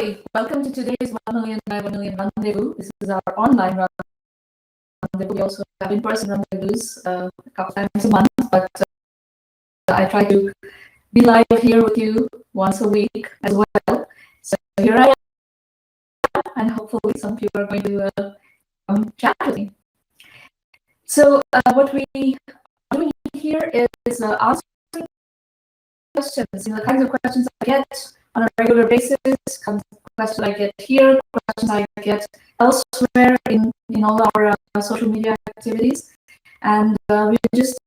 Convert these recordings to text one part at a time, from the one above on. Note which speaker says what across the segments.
Speaker 1: Hi, welcome to today's 1 million by 1 million rendezvous. This is our online rendezvous. We also have in-person rendezvous a couple times a month, but I try to be live here with you once a week as well. So here I am, and hopefully some of you are going to chat with me. So what we are doing here is answering questions, the kinds of questions I get on a regular basis, questions I get here, questions I get elsewhere in all our social media activities, and we're just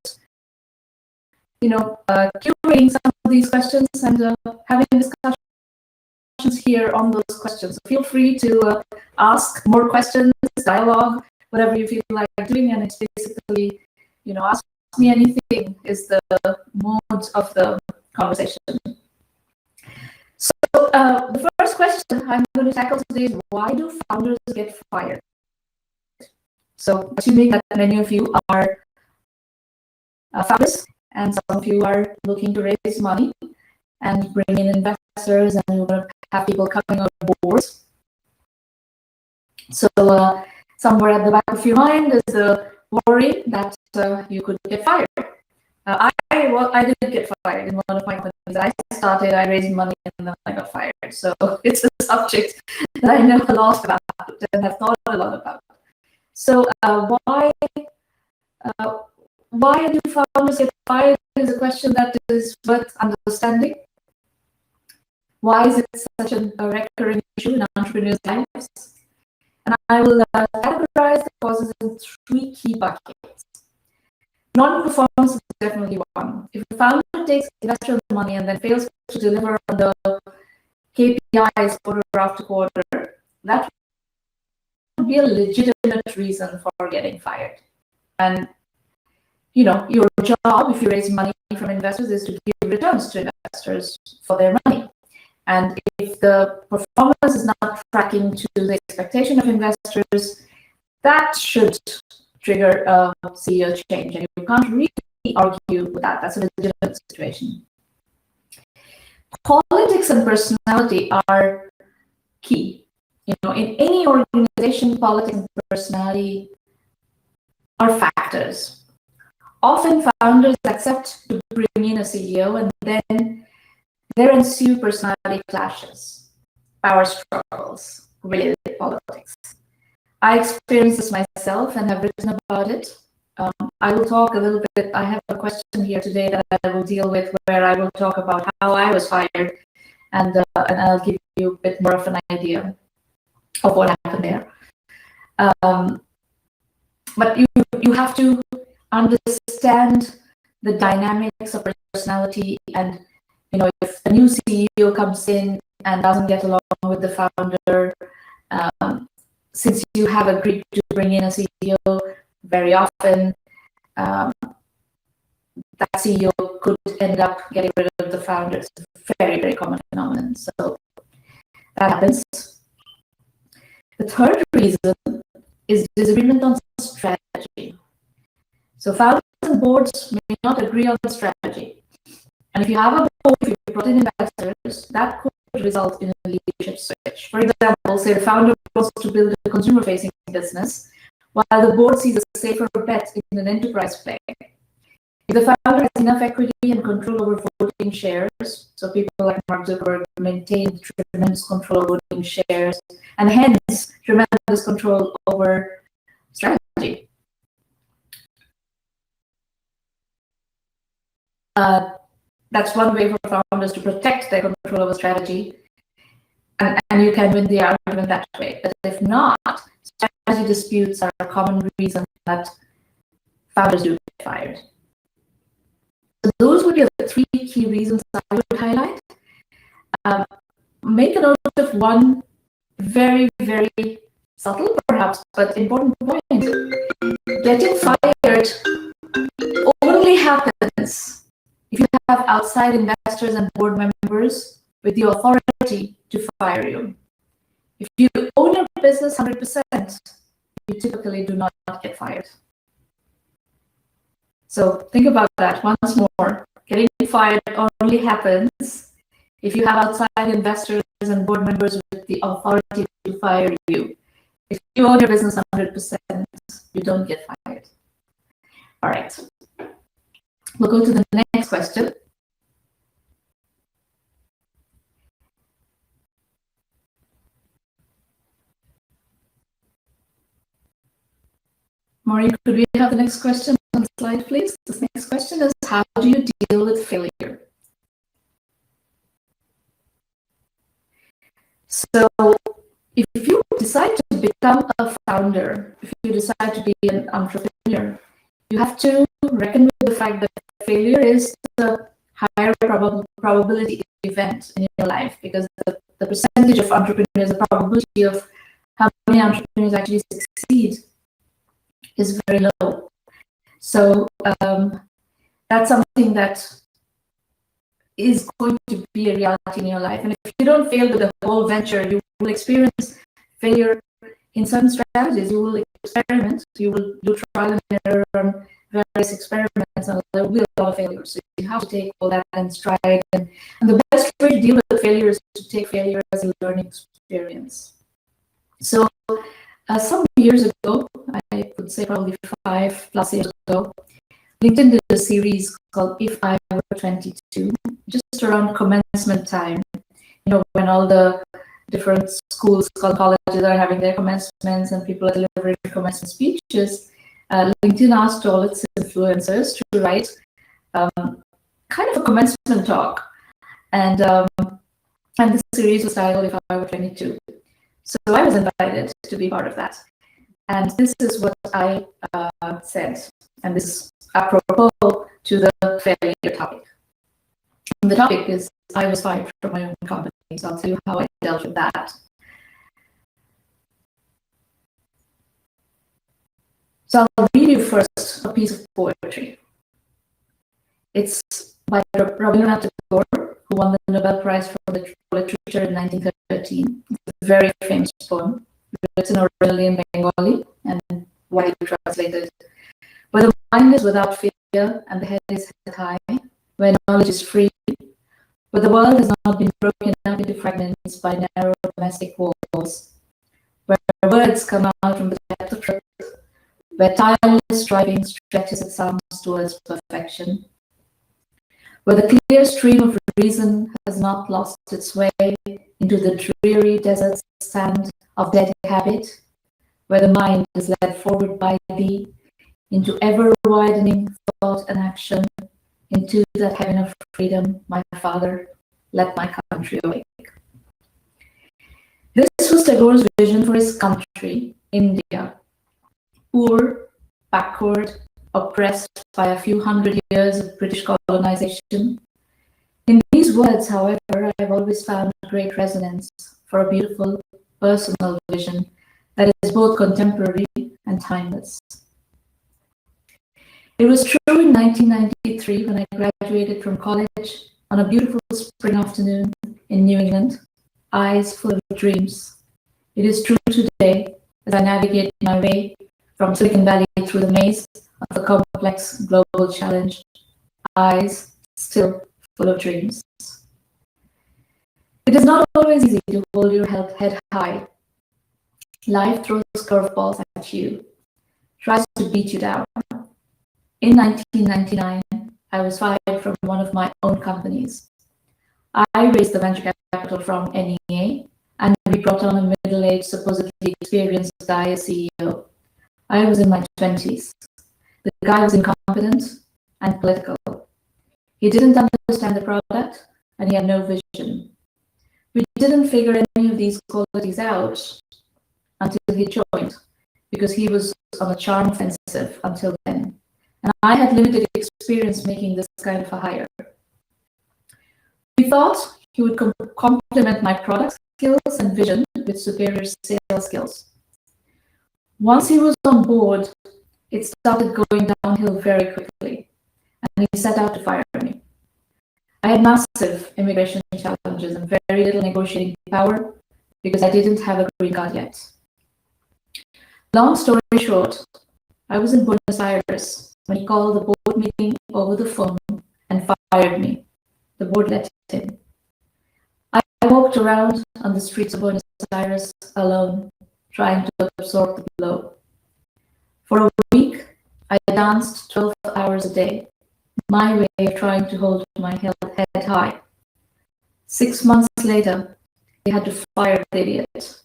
Speaker 1: curating some of these questions and having discussions here on those questions. So feel free to ask more questions, dialogue, whatever you feel like doing, and it's basically, ask me anything is the mode of the conversation. So the first question I'm going to tackle today is, why do founders get fired? So assuming that many of you are founders and some of you are looking to raise money and bring in investors, and you're going to have people coming on board. So somewhere at the back of your mind is the worry that you could get fired. I didn't get fired in one of my companies. I started, I raised money, and then I got fired. So it's a subject that I know a lot about and have thought a lot about. So why do founders get fired is a question that is worth understanding. Why is it such a recurring issue in entrepreneurs' lives? And I will categorize the causes in 3 key buckets. Non-performance is definitely one. If a founder takes investor money and then fails to deliver on the KPIs quarter after quarter, that would be a legitimate reason for getting fired. And your job, if you raise money from investors, is to give returns to investors for their money. And if the performance is not tracking to the expectation of investors, that should trigger a CEO change, and you can't really argue with that. That's a legitimate situation. Politics and personality are key. In any organization, politics and personality are factors. Often founders accept to bring in a CEO, and then there ensue personality clashes, power struggles related to politics. I experienced this myself and have written about it. I will talk a little bit. I have a question here today that I will deal with, where I will talk about how I was fired, and I'll give you a bit more of an idea of what happened there. But you have to understand the dynamics of personality, and if a new CEO comes in and doesn't get along with the founder, since you have agreed to bring in a CEO, very often that CEO could end up getting rid of the founder. It's a very, very common phenomenon. So that happens. The third reason is disagreement on strategy. So founders and boards may not agree on the strategy. And if you have a board, if you brought in investors, that could result in a leadership switch. For example, say the founder wants to build a consumer-facing business, while the board sees a safer bet in an enterprise play. If the founder has enough equity and control over voting shares, so people like Mark Zuckerberg maintain tremendous control over voting shares, and hence tremendous control over strategy. That's one way for founders to protect their control over strategy, and you can win the argument that way. But if not, strategy disputes are a common reason that founders do get fired. So those would be the 3 key reasons I would highlight. Make a note of one very, very subtle, perhaps, but important point. Getting fired only happens if you have outside investors and board members with the authority to fire you. If you own your business 100%, you typically do not get fired. So think about that once more. Getting fired only happens if you have outside investors and board members with the authority to fire you, if you own your business 100%, you don't get fired. All right. We'll go to the next question. Maureen, could we have the next question on the slide, please? This next question is, how do you deal with failure? So if you decide to become a founder, if you decide to be an entrepreneur, you have to reckon with the fact that failure is the higher probability event in your life, because the percentage of entrepreneurs, the probability of how many entrepreneurs actually succeed is very low. So that's something that is going to be a reality in your life. And if you don't fail with the whole venture, you will experience failure in certain strategies. You will experiment, you will do trial and error on various experiments, and there will be a lot of failures. So you have to take all that in stride. And the best way to deal with failure is to take failure as a learning experience. So some years ago, I would say probably 5+ years ago, LinkedIn did a series called If I Were 22, just around commencement time, when all the different schools, colleges are having their commencements and people are delivering commencement speeches. LinkedIn asked all its influencers to write kind of a commencement talk. And the series was titled If I Were 22. So I was invited to be part of that. And this is what I said. And this is apropos to the failure topic. And the topic is, I was fired from my own company. So I'll tell you how I dealt with that. So I'll read you first a piece of poetry. It's by Rabindranath Tagore, who won the Nobel Prize for Literature in 1913. It's a very famous poem, written originally in Bengali and widely translated. Where the mind is without fear and the head is held high, where knowledge is free, where the world has not been broken up into fragments by narrow domestic walls, where words come out from the depth of truth, where tireless striving stretches its arms towards perfection, where the clear stream of reason has not lost its way into the dreary desert sand of dead habit, where the mind is led forward by thee into ever-widening thought and action, into that heaven of freedom, my Father, let my country awake. This was Tagore's vision for his country, India, poor, backward, oppressed by a few hundred years of British colonization. In these words, however, I've always found great resonance for a beautiful, personal vision that is both contemporary and timeless. It was true in 1993 when I graduated from college on a beautiful spring afternoon in New England, eyes full of dreams. It is true today as I navigate my way from Silicon Valley through the maze of a complex global challenge, eyes still full of dreams. It is not always easy to hold your head high. Life throws curveballs at you, tries to beat you down. In 1999, I was fired from one of my own companies. I raised the venture capital from NEA, and we brought on a middle-aged, supposedly experienced guy as CEO. I was in my 20s. The guy was incompetent and political. He didn't understand the product, and he had no vision. We didn't figure any of these qualities out until he joined, because he was on a charm offensive until then. And I had limited experience making this kind of a hire. We thought he would complement my product skills and vision with superior sales skills. Once he was on board, it started going downhill very quickly, and he set out to fire me. I had massive immigration challenges and very little negotiating power because I didn't have a green card yet. Long story short, I was in Buenos Aires when he called the board meeting over the phone and fired me. The board let him. I walked around on the streets of Buenos Aires alone, trying to absorb the blow. For a week, I danced 12 hours a day, my way of trying to hold my head high. 6 months later, they had to fire the idiot.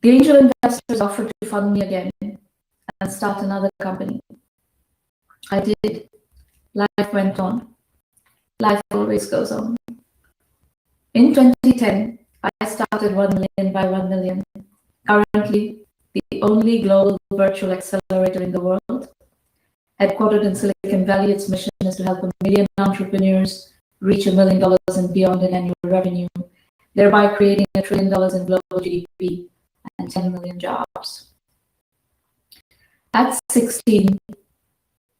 Speaker 1: The angel investors offered to fund me again and start another company. I did. Life went on. Life always goes on. In 2010, I started 1 million by 1 million. Currently, the only global virtual accelerator in the world. Headquartered in Silicon Valley, its mission is to help 1 million entrepreneurs reach $1 million and beyond in annual revenue, thereby creating $1 trillion in global GDP and 10 million jobs. At 16,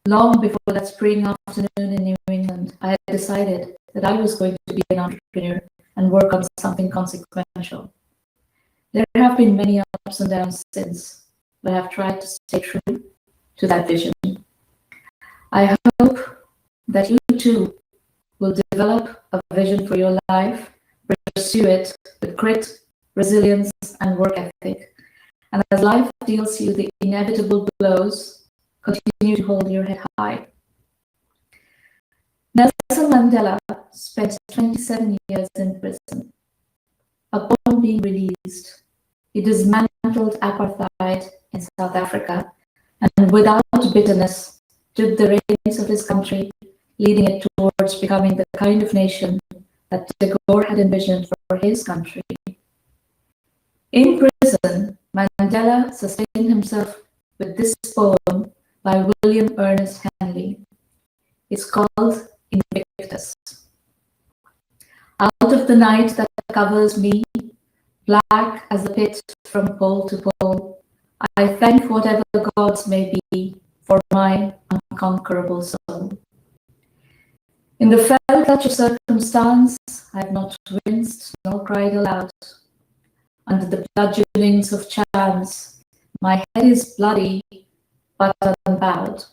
Speaker 1: long before that spring afternoon in New England, I had decided that I was going to be an entrepreneur and work on something consequential. There have been many ups and downs since, but I've tried to stay true to that vision. I hope that you too will develop a vision for your life, pursue it with grit, resilience, and work ethic. And as life deals you the inevitable blows, continue to hold your head high. Nelson Mandela spent 27 years in prison. Upon being released, he dismantled apartheid in South Africa and without bitterness took the reins of his country, leading it towards becoming the kind of nation that de Gaulle had envisioned for his country. In prison, Mandela sustained himself with this poem by William Ernest Henley. It's called Invictus. Out of the night that covers me, black as the pit from pole to pole, I thank whatever gods may be for my unconquerable soul. In the fell clutch of circumstance, I have not winced nor cried aloud. Under the bludgeonings of chance, my head is bloody, but unbowed.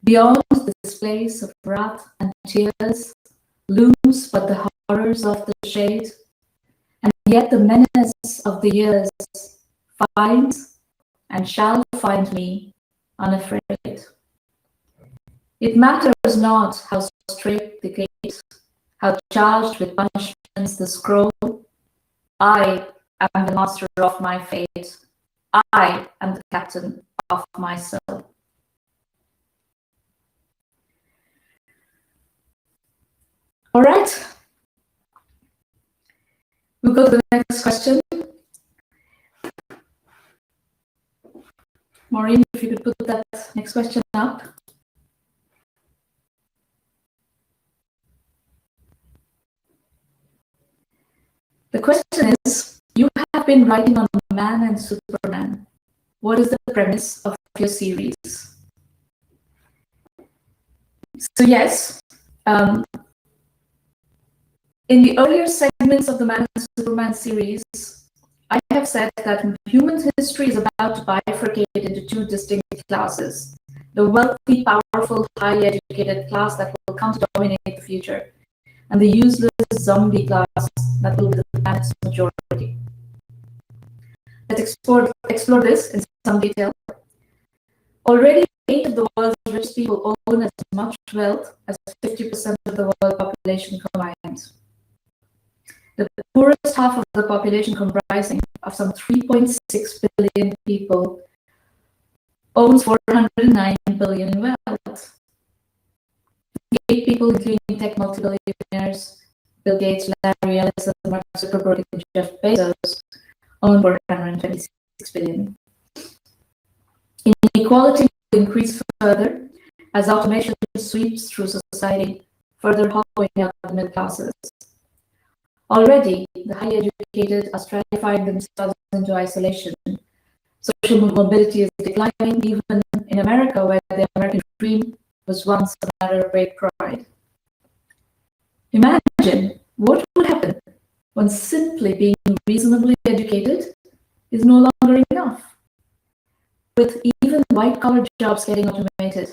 Speaker 1: Beyond this place of wrath and tears looms but the horrors of the shade, and yet the menace of the years finds and shall find me unafraid. It matters not how straight the gate, how charged with punishments the scroll. I am the master of my fate. I am the captain of my soul. All right. We'll go to the next question. Maureen, if you could put that next question up. The question is, you have been writing on Man and Superman. What is the premise of your series? So yes, in the earlier segments of the Man and Superman series, I have said that human history is about to bifurcate into two distinct classes. The wealthy, powerful, highly educated class that will come to dominate the future, and the useless zombie class that will be the planet's majority. Let's explore this in some detail. Already, 8 of the world's richest people own as much wealth as 50% of the world population combined. The poorest half of the population, comprising of some 3.6 billion people, owns 409 billion in wealth. 8 people, including tech multi-billionaires, Bill Gates, Larry Ellison, Mark Zuckerberg, and Jeff Bezos, own 426 billion. Inequality will increase further as automation sweeps through society, further hollowing out the middle classes. Already, the highly educated are stratifying themselves into isolation. Social mobility is declining even in America, where the American dream was once a matter of great pride. Imagine what would happen when simply being reasonably educated is no longer enough. With even white-collar jobs getting automated,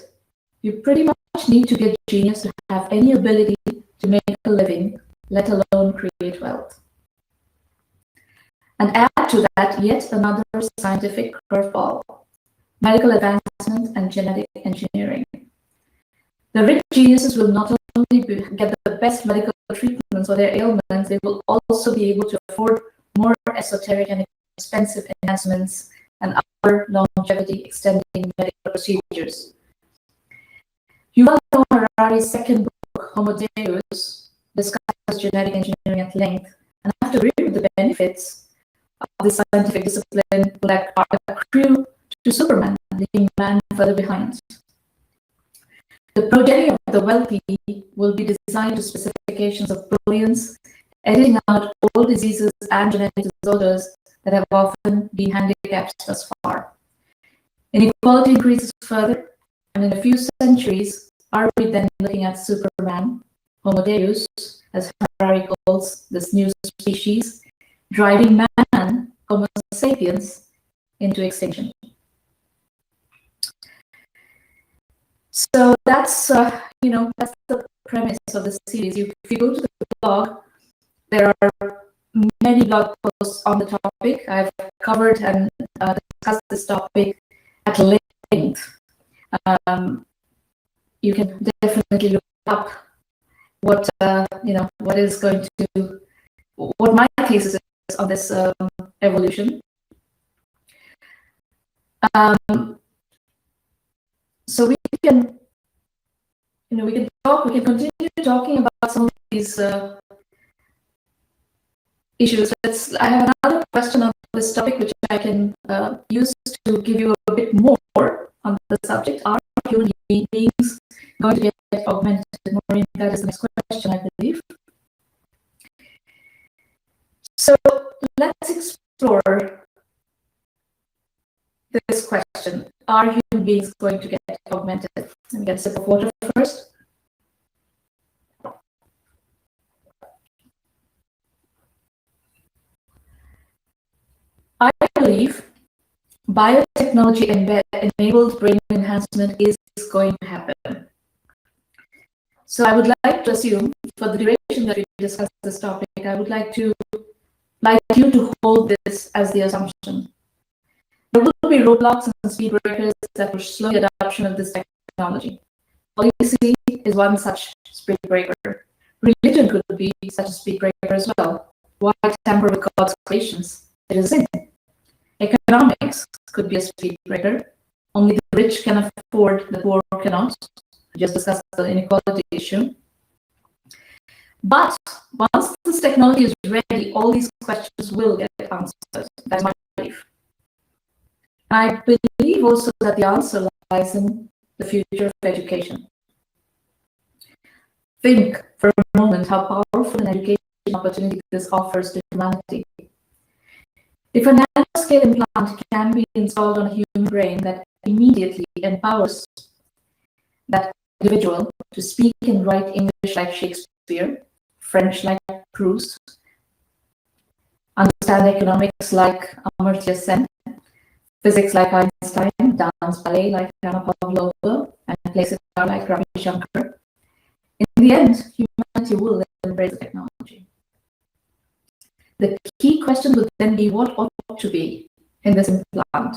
Speaker 1: you pretty much need to be a genius to have any ability to make a living, let alone create wealth. And add to that yet another scientific curveball: medical advancement and genetic engineering. The rich geniuses will not only get the best medical treatments for their ailments, they will also be able to afford more esoteric and expensive enhancements and other longevity extending medical procedures. Yuval Noah Harari's second book, Homo Deus, discusses genetic engineering at length, and I have to agree with the benefits of this scientific discipline will accrue to Superman, leaving man further behind. The progeny of the wealthy will be designed to specifications of brilliance, editing out all diseases and genetic disorders that have often been handicaps thus far. Inequality increases further, and in a few centuries, are we then looking at Superman, Homo Deus, as Harari calls this new species, driving man, Homo sapiens, into extinction? So that's that's the premise of the series. If you go to the blog, there are many blog posts on the topic. I've covered and discussed this topic at length. You can definitely look up what is going to, what my thesis is on this evolution. So we can continue talking about some of these issues. I have another question on this topic, which I can use to give you a bit more on the subject. Are human beings going to get augmented? Maureen, that is the next question, I believe. So let's explore this question. Are human beings going to get augmented? Let me get a sip of water first. I believe biotechnology enabled brain enhancement is going to happen. So I would like to assume, for the duration that we discuss this topic, I would like you to hold this as the assumption. There will be roadblocks and speed breakers that will slow the adoption of this technology. Policy is one such speed breaker. Religion could be such a speed breaker as well. Why tamper with God's creations? It is sin. Economics could be a speed breaker. Only the rich can afford, the poor cannot. We just discussed the inequality issue. But once this technology is ready, all these questions will get answered. That's my belief. I believe also that the answer lies in the future of education. Think for a moment how powerful an education opportunity this offers to humanity. If a nanoscale implant can be installed on a human brain that immediately empowers that individual to speak and write English like Shakespeare, French like Proust, understand economics like Amartya Sen, physics like Einstein, dance ballet like Anna Pavlova, and play sitar like Ravi Shankar, in the end, humanity will embrace the technology. The key question would then be what ought to be in this implant.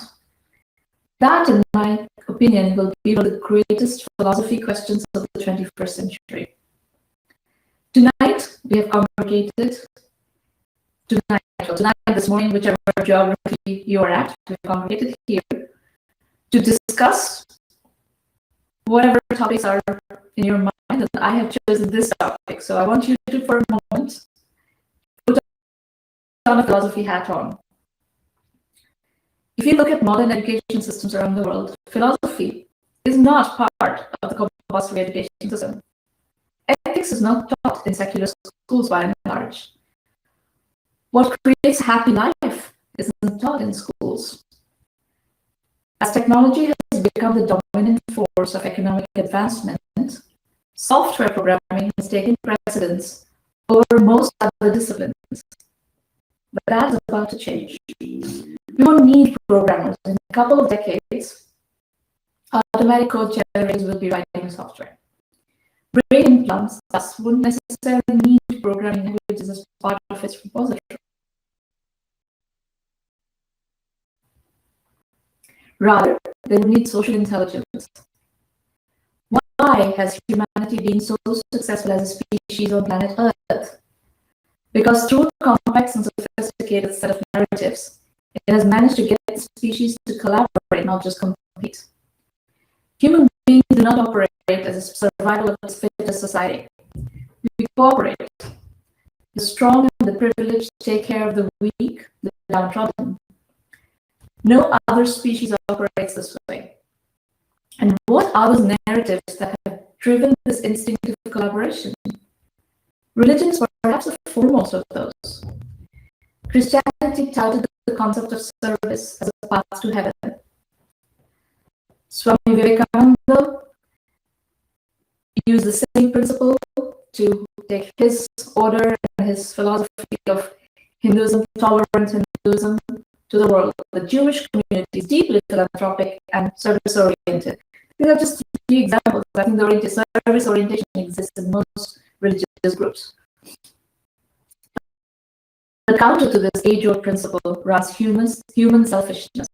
Speaker 1: That, in my opinion, will be one of the greatest philosophy questions of the 21st century. Tonight, we have congregated, this morning, whichever geography you are at, we have congregated here to discuss whatever topics are in your mind. And I have chosen this topic, so I want you to, for a moment, put on a philosophy hat on. If you look at modern education systems around the world, philosophy is not part of the compulsory education system. Ethics is not taught in secular schools by and large. What creates a happy life isn't taught in schools. As technology has become the dominant force of economic advancement, software programming has taken precedence over most other disciplines. But that's about to change. We won't need programmers. In a couple of decades, automatic code generators will be writing software. Brain implants thus wouldn't necessarily need programming languages as part of its repository. Rather, they would need social intelligence. Why has humanity been so successful as a species on planet Earth? Because through a complex and sophisticated set of narratives, it has managed to get the species to collaborate, not just compete. Human beings do not operate as a survival of the fittest society. We cooperate. The strong and the privileged take care of the weak, the downtrodden. No other species operates this way. And what are those narratives that have driven this instinctive collaboration? Religion is perhaps the foremost of those. Christianity touted the concept of service as a path to heaven. Swami Vivekananda used the same principle to take his order and his philosophy of Hinduism, tolerant Hinduism, to the world. The Jewish community is deeply philanthropic and service-oriented. These are just three examples. I think the service orientation exists in most religious groups. The counter to this age-old principle runs human selfishness.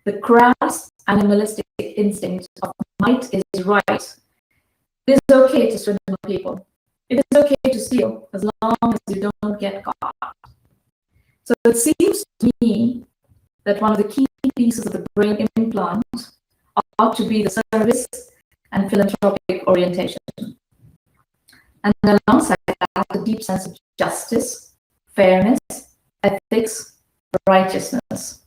Speaker 1: The crass animalistic instinct of might is right. It is okay to swindle people. It is okay to steal as long as you don't get caught. So it seems to me that one of the key pieces of the brain implant ought to be the service and philanthropic orientation. And alongside that, the deep sense of justice, fairness, ethics, righteousness.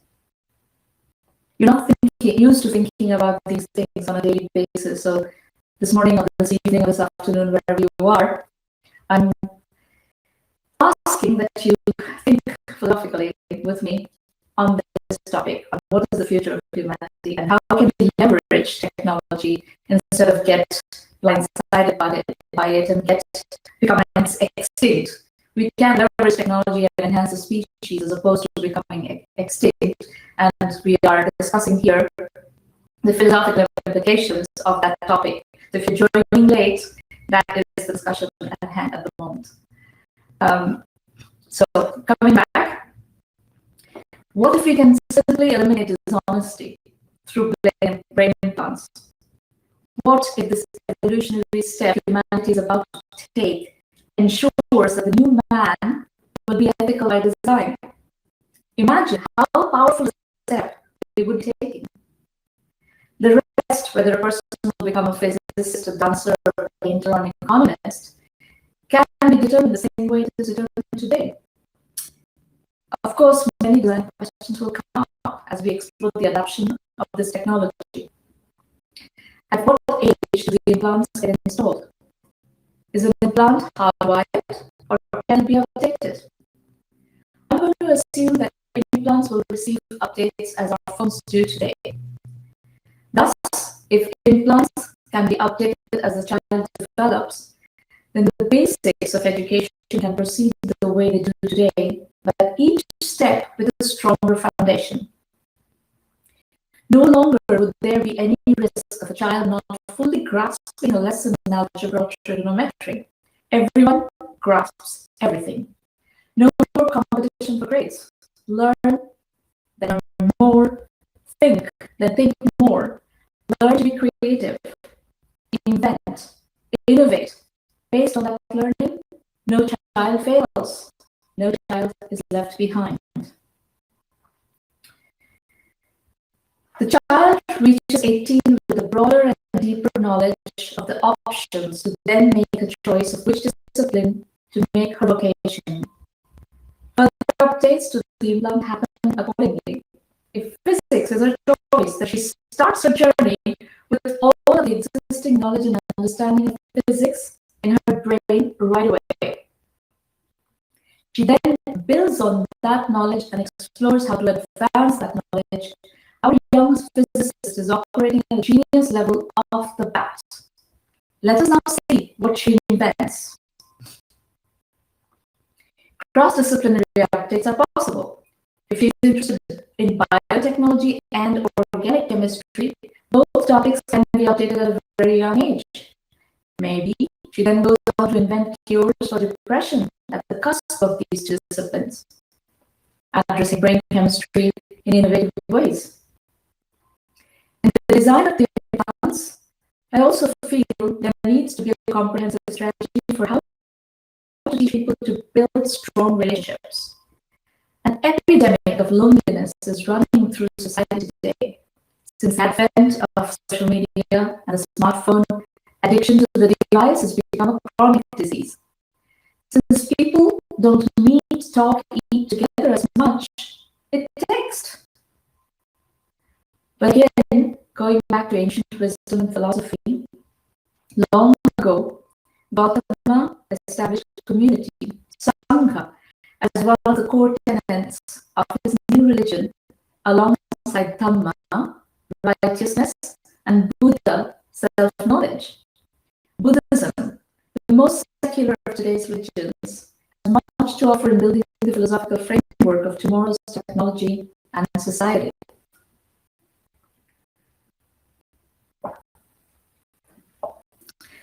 Speaker 1: You're not used to thinking about these things on a daily basis. So this morning or this evening or this afternoon, wherever you are, I'm asking that you think philosophically with me on this topic, on what is the future of humanity and how can we leverage technology instead of get blindsided by it and become extinct. We can leverage technology and enhance the species as opposed to becoming extinct. And we are discussing here the philosophical implications of that topic. So if you're joining late, that is the discussion at hand at the moment. So coming back, what if we can simply eliminate dishonesty through brain implants? What if this evolutionary step humanity is about to take ensures that the new man will be ethical by design? Imagine how powerful a step we would be taking. The rest, whether a person will become a physicist, a dancer, a painter, or an economist, can be determined the same way it is determined today. Of course, many design questions will come up as we explore the adoption of this technology. At what age do the implants get installed? Is an implant hardwired or can it be updated? I'm going to assume that implants will receive updates as our phones do today. Thus, if implants can be updated as the child develops, then the basics of education can proceed the way they do today, but each step with a stronger foundation. No longer would there be any risk of a child not fully grasping a lesson in algebra or trigonometry. Everyone grasps everything. No more competition for grades. Learn, then learn more. Think, then think more. Learn to be creative. Invent. Innovate. Based on that learning, no child fails. No child is left behind. The child reaches 18 with a broader and deeper knowledge of the options to then make a choice of which discipline to make her vocation. Further updates to the implant happen accordingly. If physics is her choice, then she starts her journey with all of the existing knowledge and understanding of physics in her brain right away. She then builds on that knowledge and explores how to advance that knowledge. Our young physicist is operating at a genius level off the bat. Let us now see what she invents. Cross-disciplinary updates are possible. If you're interested in biotechnology and organic chemistry, both topics can be updated at a very young age. Maybe she then goes on to invent cures for depression at the cusp of these two disciplines, addressing brain chemistry in innovative ways. In the design of the plans, I also feel there needs to be a comprehensive strategy for how to teach people to build strong relationships. An epidemic of loneliness is running through society today. Since the advent of social media and the smartphone, addiction to the device has become a chronic disease. Since people don't meet, talk, eat together as much, they text. But again, going back to ancient wisdom and philosophy, long ago, Gautama established community, Sangha, as one of the core tenets of his new religion, alongside Dhamma, righteousness, and Buddha, self-knowledge. Buddhism, the most secular of today's religions, has much to offer in building the philosophical framework of tomorrow's technology and society.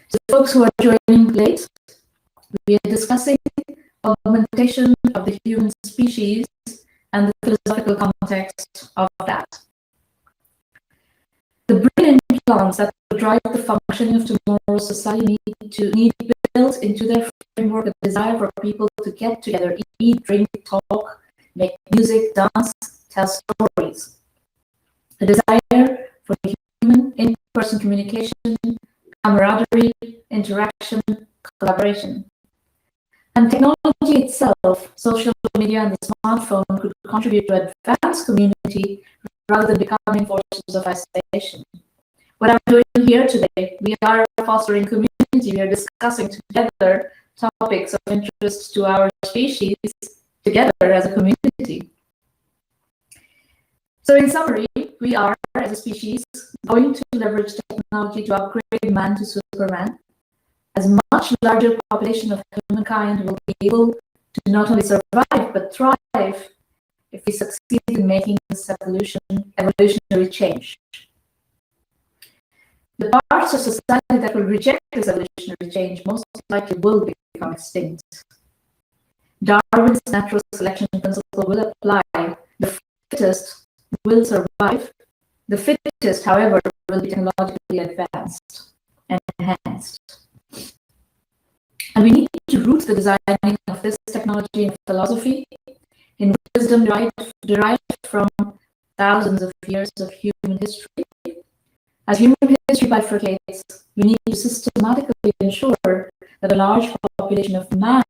Speaker 1: So folks who are joining late, we are discussing augmentation of the human species and the philosophical context of that. The brain implants that will drive the functioning of tomorrow's society need built into their framework a desire for people to get together, eat, drink, talk, make music, dance, tell stories. The desire for human in-person communication, camaraderie, interaction, collaboration. And technology itself, social media and the smartphone, could contribute to advance community rather than becoming forces of isolation. What I'm doing here today, we are fostering community, we are discussing together topics of interest to our species together as a community. So in summary, we are, as a species, going to leverage technology to upgrade man to Superman. As much larger population of humankind will be able to not only survive but thrive if we succeed in making this evolutionary change. The parts of society that will reject this evolutionary change most likely will become extinct. Darwin's natural selection principle will apply. The fittest will survive. The fittest, however, will be technologically advanced and enhanced. And we need to root the designing of this technology in philosophy, in wisdom derived from thousands of years of human history. As human history bifurcates, we need to systematically ensure that a large population of man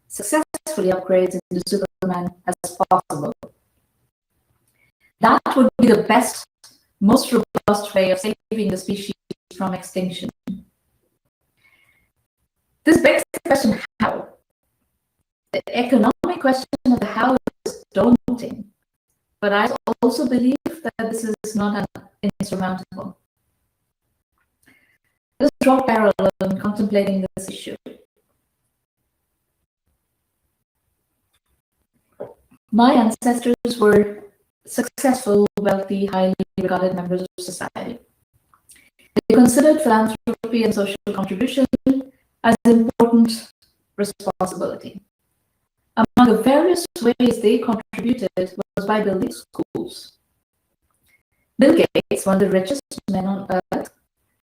Speaker 1: successfully upgrades into Superman as possible. That would be the best, most robust way of saving the species from extinction. This begs the question, how? The economic question of the how is daunting, but I also believe that this is not insurmountable. Let us draw parallel in contemplating this issue. My ancestors were successful, wealthy, highly regarded members of society. They considered philanthropy and social contribution as an important responsibility. Among the various ways they contributed was by building schools. Bill Gates, one of the richest men on earth,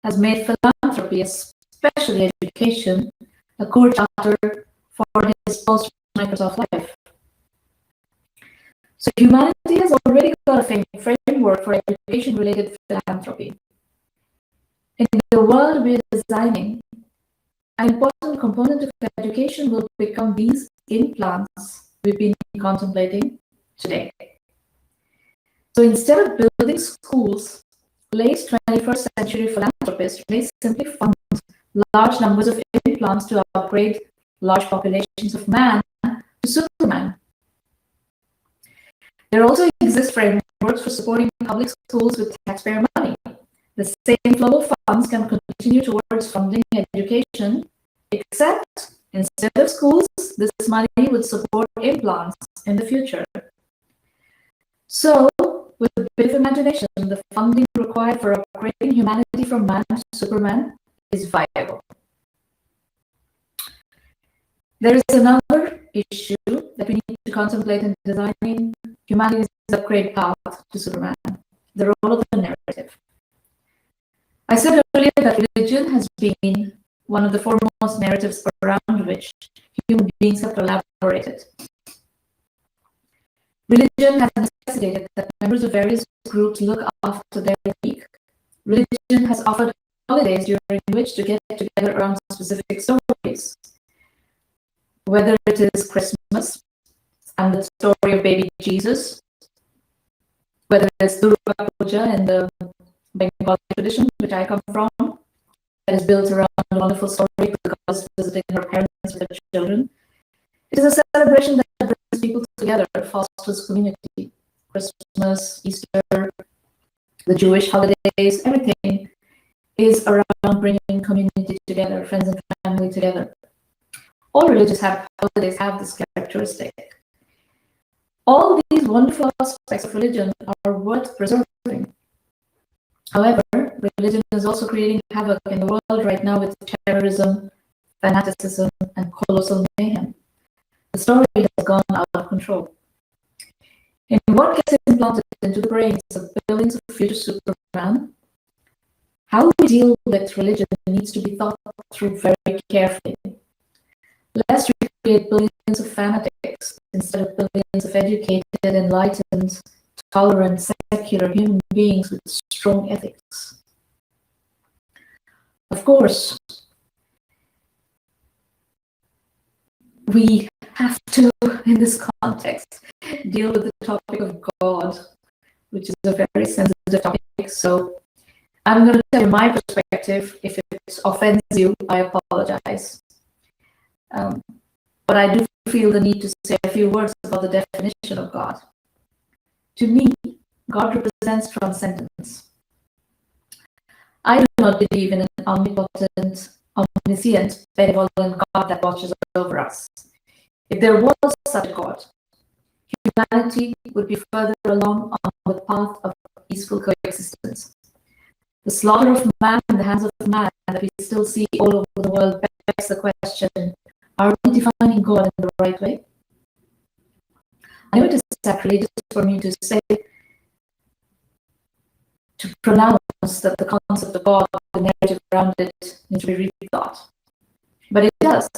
Speaker 1: has made philanthropy, especially education, a core charter for his post-Microsoft life. So humanity has already got a framework for education-related philanthropy. In the world we're designing, an important component of education will become these implants we've been contemplating today. So instead of building schools, late 21st century philanthropists may simply fund large numbers of implants to upgrade large populations of man to Superman. There also exist frameworks for supporting public schools with taxpayer money. The same flow of funds can continue towards funding education, except instead of schools, this money would support implants in the future. So, with a bit of imagination, the funding required for upgrading humanity from man to Superman is viable. There is another issue that we need to contemplate in designing humanity's upgrade path to Superman, the role of the narrative. I said earlier that religion has been one of the foremost narratives around which human beings have collaborated. Religion has necessitated that members of various groups look after their weak. Religion has offered holidays during which to get together around specific stories. Whether it is Christmas and the story of baby Jesus, whether it's Durga Puja in the Bengali tradition, which I come from, that is built around a wonderful story of the goddess visiting her parents with her children. It is a celebration that brings people together, fosters community. Christmas, Easter, the Jewish holidays, everything is around bringing community together, friends and family together. All religious holidays have this characteristic. All these wonderful aspects of religion are worth preserving. However, religion is also creating havoc in the world right now with terrorism, fanaticism, and colossal mayhem. The story has gone out of control. In what gets implanted into the brains of billions of future Superman, how we deal with religion needs to be thought through very carefully. Lest we create billions of fanatics instead of billions of educated, enlightened, tolerant, secular human beings with strong ethics. Of course, we have to, in this context, deal with the topic of God, which is a very sensitive topic. So I'm going to tell you my perspective. If it offends you, I apologize. But I do feel the need to say a few words about the definition of God. To me, God represents transcendence. I do not believe in an omnipotent, omniscient, benevolent God that watches over us. If there was such a God, humanity would be further along on the path of peaceful coexistence. The slaughter of man in the hands of man that we still see all over the world begs the question, are we defining God in the right way? I know it is sacrilegious for me to say, to pronounce that the concept of God, the narrative around it, needs to be rethought. But it does.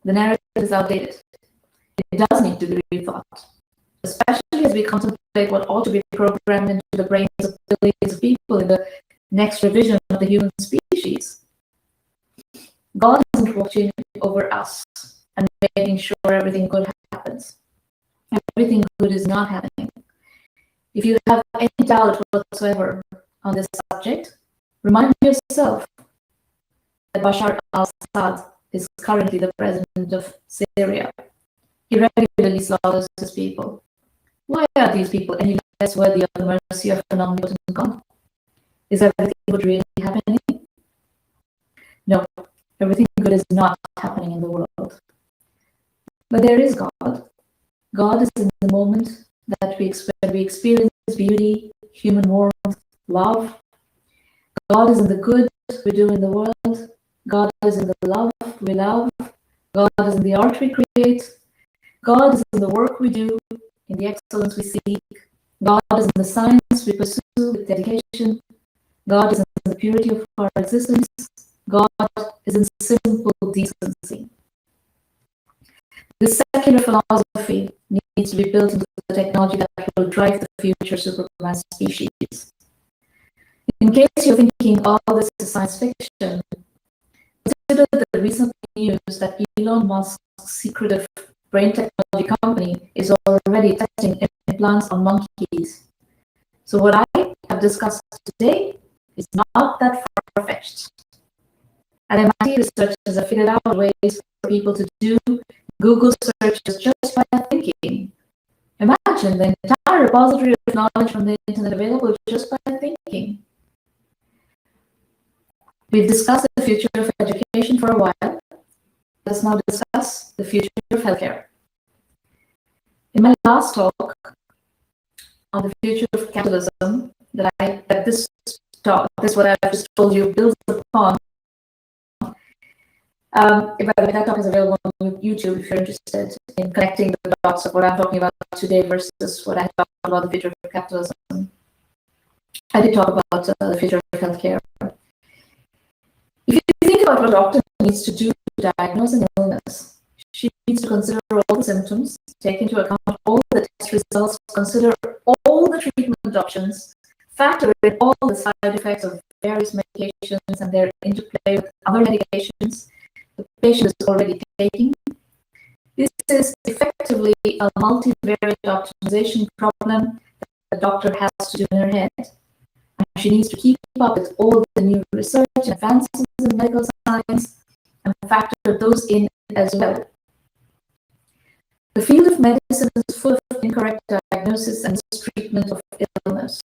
Speaker 1: The narrative is outdated. It does need to be rethought, especially as we contemplate what ought to be programmed into the brains of billions of people in the next revision of the human species. God isn't watching over us and making sure everything good happens. Everything good is not happening. If you have any doubt whatsoever on this subject, remind yourself that Bashar al-Assad is currently the president of Syria. He regularly slaughters his people. Why are these people any less worthy of the mercy of an omnipotent God? Is everything good really happening? No, everything good is not happening in the world. But there is God. God is in the moment that we experience beauty, human warmth, love. God is in the good we do in the world. God is in the love we love. God is in the art we create. God is in the work we do, in the excellence we seek. God is in the science we pursue with dedication. God is in the purity of our existence. God is in simple decency. This secular philosophy needs to be built into the technology that will drive the future Superman species. In case you're thinking all this is science fiction, consider the recent news that Elon Musk's secretive brain technology company is already testing implants on monkeys. So what I have discussed today is not that far-fetched. At MIT, researchers have figured out ways for people to do Google searches just by thinking. Imagine the entire repository of knowledge from the internet available just by thinking. We've discussed the future of education for a while. Let's now discuss the future of healthcare. In my last talk on the future of capitalism, this what I've just told you builds upon, By the way, that talk is available on YouTube if you're interested in connecting the dots of what I'm talking about today versus what I talked about the future of capitalism. I did talk about the future of healthcare. If you think about what a doctor needs to do to diagnose an illness, she needs to consider all the symptoms, take into account all the test results, consider all the treatment options, factor in all the side effects of various medications and their interplay with other medications the patient is already taking. This is effectively a multivariate optimization problem that the doctor has to do in her head. And she needs to keep up with all the new research and advances in medical science and factor those in as well. The field of medicine is full of incorrect diagnosis and treatment of illness.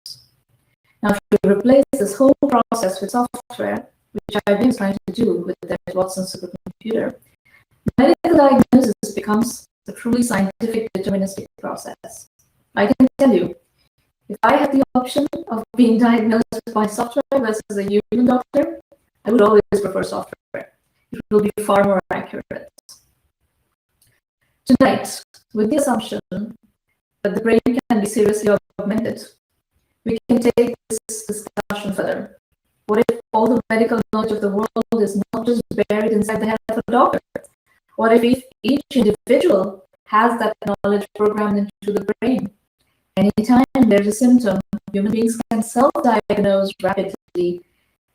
Speaker 1: Now, if you replace this whole process with software, which IBM is trying to do with their Watson supercomputer, medical diagnosis becomes a truly scientific deterministic process. I can tell you, if I had the option of being diagnosed by software versus a human doctor, I would always prefer software. It will be far more accurate. Tonight, with the assumption that the brain can be seriously augmented, we can take this discussion further. What if all the medical knowledge of the world is not just buried inside the head of a doctor? What if each individual has that knowledge programmed into the brain? Anytime there's a symptom, human beings can self-diagnose rapidly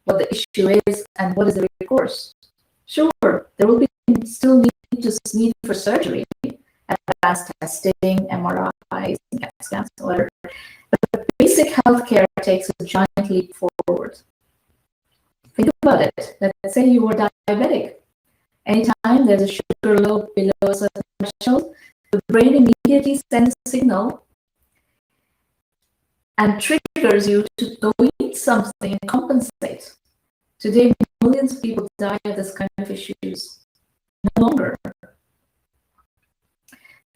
Speaker 1: what the issue is and what is the recourse. Sure, there will be still need for surgery, advanced testing, MRIs, CAT scans, whatever. But basic healthcare takes a giant leap forward. Think about it. Let's say you were diabetic. Anytime there's a sugar low below a certain threshold, the brain immediately sends a signal and triggers you to go eat something and compensate. Today, millions of people die of this kind of issues. No longer.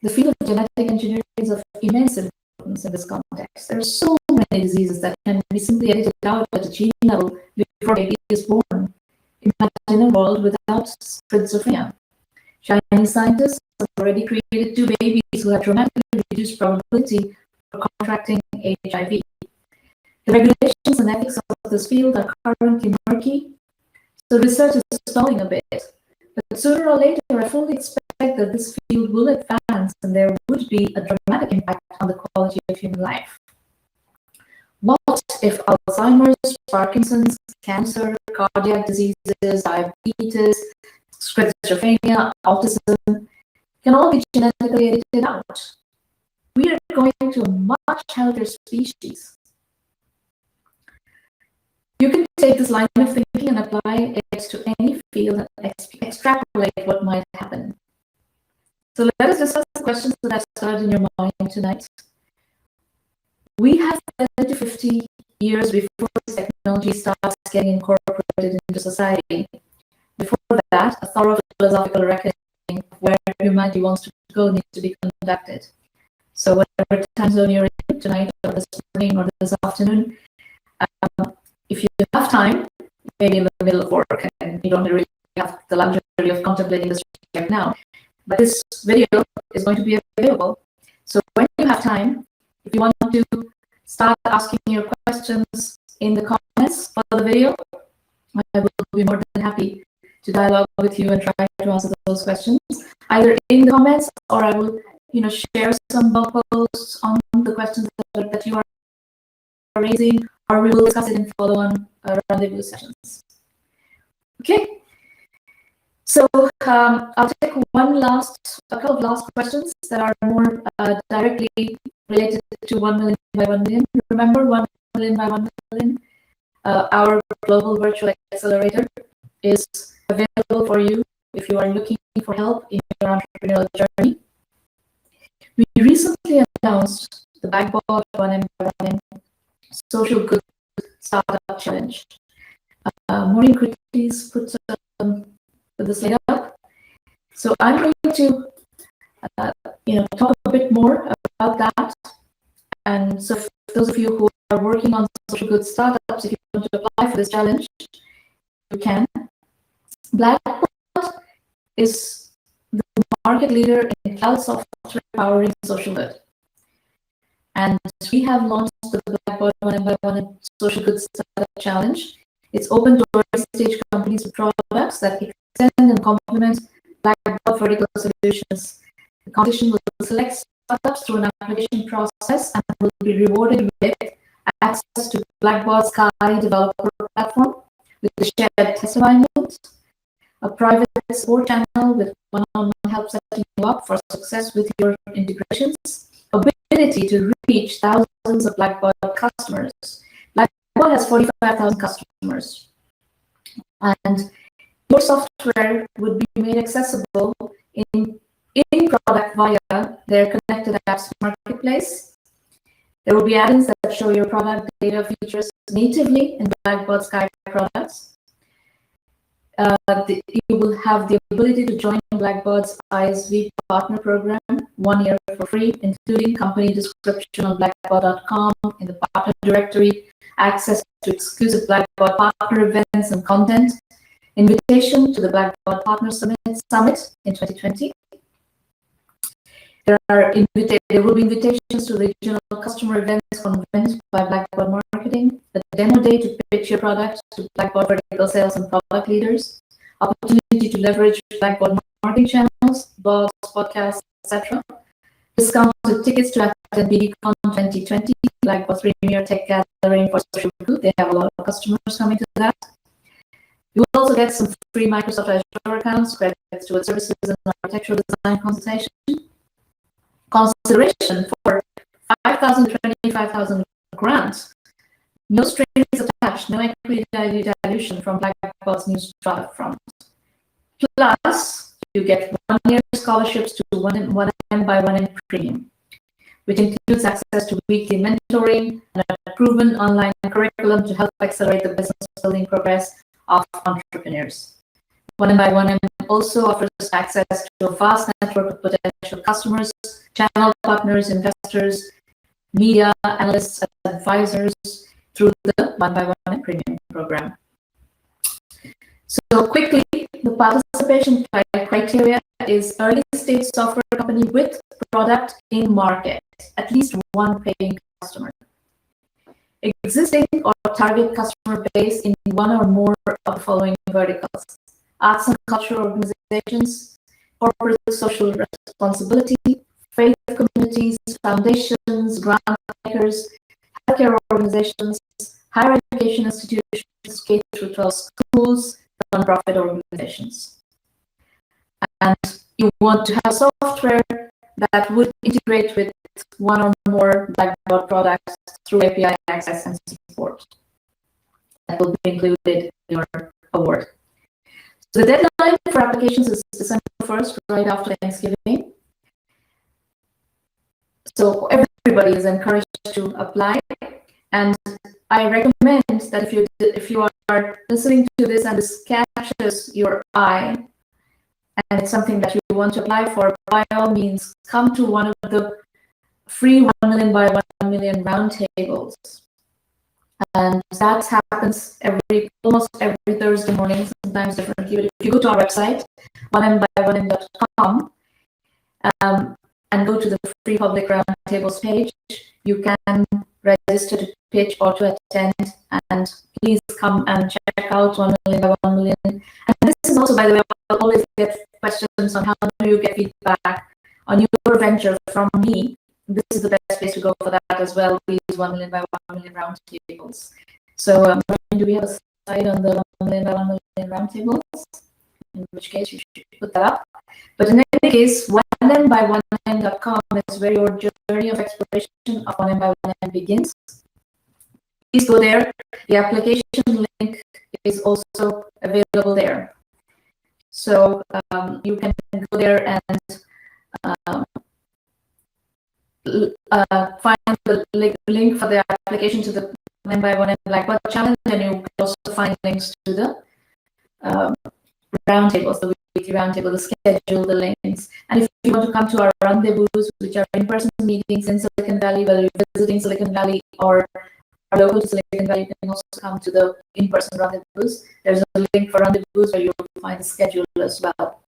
Speaker 1: The field of genetic engineering is of immense importance in this context. There are so many diseases that can be simply edited out at a gene level before a baby is born. Imagine a world without schizophrenia. Chinese scientists have already created 2 babies who have dramatically reduced probability for contracting HIV. The regulations and ethics of this field are currently murky, so research is stalling a bit. But sooner or later, I fully expect that this field will advance and there would be a dramatic impact on the quality of human life. What if Alzheimer's, Parkinson's, cancer, cardiac diseases, diabetes, schizophrenia, autism can all be genetically edited out? We are going to a much healthier species. You can take this line of thinking and apply it to any field and extrapolate what might happen. So let us discuss the questions that have started in your mind tonight. We have 30 to 50 years before this technology starts getting incorporated into society. Before that, a thorough philosophical reckoning of where humanity wants to go needs to be conducted. So whatever time zone you're in tonight or this morning or this afternoon, if you have time, maybe in the middle of work and you don't really have the luxury of contemplating this right now, but this video is going to be available. So when you have time, if you want to start asking your questions in the comments for the video, I will be more than happy to dialogue with you and try to answer those questions, either in the comments or I will, share some blog posts on the questions that you are raising, or we will discuss it in follow-on rendezvous sessions. Okay. So I'll take a couple of last questions that are more directly related to 1 million by 1 million. Remember 1 million by 1 million? Our global virtual accelerator is available for you if you are looking for help in your entrepreneurial journey. We recently announced the Backbot 1M by 1M Social Good Startup Challenge. Maureen, could you please put the slide up? So I'm going to talk a bit more about that. And so for those of you who are working on social good startups, if you want to apply for this challenge, you can. Blackbot is the market leader in cloud software powering social good. And we have launched the Blackboard 1M Social Good Startup Challenge. It's open to early-stage companies with products that extend and complement Blackboard vertical solutions. The competition will select startups through an application process and will be rewarded with access to Blackboard Sky developer platform with the shared test environment, a private support channel with one-on-one help setting you up for success with your integrations, ability to reach thousands of Blackboard customers. Blackboard has 45,000 customers, and your software would be made accessible in product via their connected apps marketplace. There will be add-ins that show your product data features natively in Blackboard Sky products. You will have the ability to join Blackboard's ISV partner program 1 year for free, including company description on blackboard.com in the partner directory, access to exclusive Blackboard partner events and content, invitation to the Blackboard Partner Summit in 2020. There will be invitations to regional customer events convened by Blackboard Marketing, a demo day to pitch your product to Blackboard vertical sales and product leaders, opportunity to leverage Blackboard marketing channels, blogs, podcasts, etc. Discounted tickets to attend BDCon 2020, Blackboard's premier tech gathering for social good. They have a lot of customers coming to that. You will also get some free Microsoft Azure accounts, credits towards services and architectural design consultation. Consideration for 5,000 to 25,000 grants. No strings attached, no equity dilution from Blackboard's new startup fund. Plus, you get 1 year scholarships to 1M by 1M Premium, which includes access to weekly mentoring and a proven online curriculum to help accelerate the business building progress of entrepreneurs. 1M by 1M also offers access to a vast network of potential customers, channel partners, investors, media, analysts, and advisors through the 1 by 1M Premium program. So quickly, the participation criteria is early stage software company with product in market, at least one paying customer. Existing or target customer base in one or more of the following verticals: arts and cultural organizations, corporate social responsibility, faith communities, foundations, grant makers, healthcare organizations, higher education institutions, K-12 schools, non-profit organizations. And you want to have software that would integrate with one or more Blackboard products through API access and support. That will be included in your award. So the deadline for applications is December 1st, right after Thanksgiving. So everybody is encouraged to apply, and I recommend that if you are listening to this and this catches your eye, and it's something that you want to apply for, by all means, come to one of the free 1 million by 1 million roundtables. And that happens almost every Thursday morning, sometimes differently. But if you go to our website, 1mby1m.com, and go to the free public roundtables page, you can register to pitch or to attend. And please come and check out 1 million by 1 million. And this is also, by the way, I'll always get questions on how do you get feedback on your venture from me. This is the best place to go for that as well. We use 1 million by 1 million roundtables. So do we have a slide on the 1 million by 1 million roundtables? In which case you should put that up. But in any case, 1mby1m.com is where your journey of exploration of 1m by 1m begins. Please go there. The application link is also available there. So you can go there and find the link for the application to the 1 by 1M Blackboard challenge, and you can also find links to the roundtables, the weekly roundtable, the schedule, the links. And if you want to come to our rendezvous, which are in-person meetings in Silicon Valley, whether you're visiting Silicon Valley or are local to Silicon Valley, you can also come to the in-person rendezvous. There's a link for rendezvous where you'll find the schedule as well.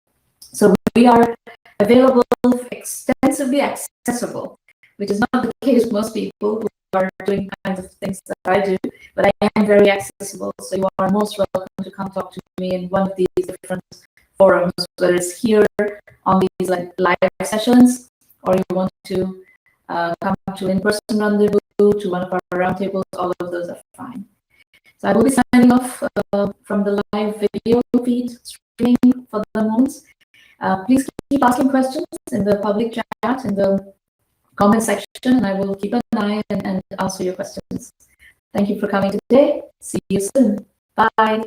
Speaker 1: we are available, extensively accessible, which is not the case with most people who are doing kinds of things that I do, but I am very accessible. So you are most welcome to come talk to me in one of these different forums, whether it's here on these like live sessions, or you want to come to in-person rendezvous, to one of our roundtables. All of those are fine. So I will be signing off from the live video feed streaming for the moment. Please keep asking questions in the public chat, in the comment section, and I will keep an eye and answer your questions. Thank you for coming today. See you soon. Bye.